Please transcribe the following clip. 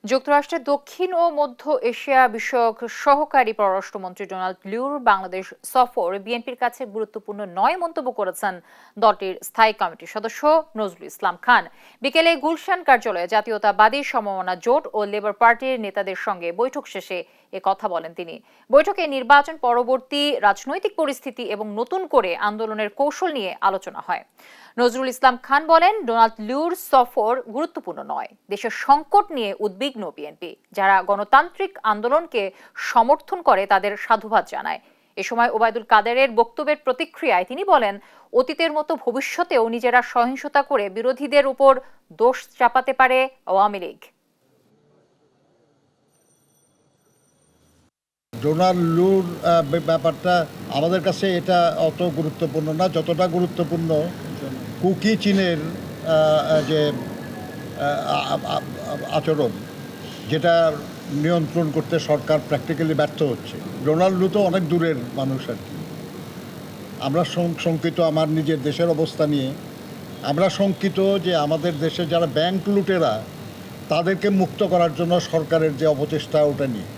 যুক্তরাষ্ট্রের দক্ষিণ ও মধ্য এশিয়া বিষয়ক সহকারী পররাষ্ট্রমন্ত্রী ডোনাল্ড লুর বাংলাদেশ সফর বিএনপির কাছে গুরুত্বপূর্ণ নয় মন্তব্য করেছেন দলটির স্থায়ী কমিটির সদস্য নজরুল ইসলাম খান। বিকেলে গুলশান কার্যালয়ে জাতীয়তাবাদী সমমনা জোট ও লেবার পার্টির নেতাদের সঙ্গে বৈঠক শেষে এ কথা বলেন তিনি। বৈঠকে নির্বাচন পরবর্তী রাজনৈতিক পরিস্থিতি এবং নতুন করে আন্দোলনের কৌশল নিয়ে আলোচনা হয়। নজরুল ইসলাম খান বলেন, ডোনাল্ড লুর সফর গুরুত্বপূর্ণ নয়, দেশের সংকট নিয়ে উদ্বিগ্ন বিএনপি। যারা গণতান্ত্রিক আন্দোলনকে সমর্থন করে তাদের সাধুবাদ জানায়। এ সময় ওবায়দুল কাদেরের বক্তব্যের প্রতিক্রিয়ায় তিনি বলেন, অতীতের মতো ভবিষ্যতেও নিজেরা সহিংসতা করে বিরোধীদের উপর দোষ চাপাতে পারে আওয়ামী লীগ। ডোনাল্ড লুর ব্যাপারটা আমাদের কাছে এটা অত গুরুত্বপূর্ণ না, যতটা গুরুত্বপূর্ণ কুকি চীনের যে আচরণ, যেটা নিয়ন্ত্রণ করতে সরকার প্র্যাকটিক্যালি ব্যর্থ হচ্ছে। ডোনাল্ড লু তো অনেক দূরের মানুষ আর কি। আমরা শঙ্কিত আমার নিজের দেশের অবস্থা নিয়ে। আমরা শঙ্কিত যে আমাদের দেশে যারা ব্যাংক লুটেরা তাদেরকে মুক্ত করার জন্য সরকারের যে অপচেষ্টা, ওটা নিয়ে।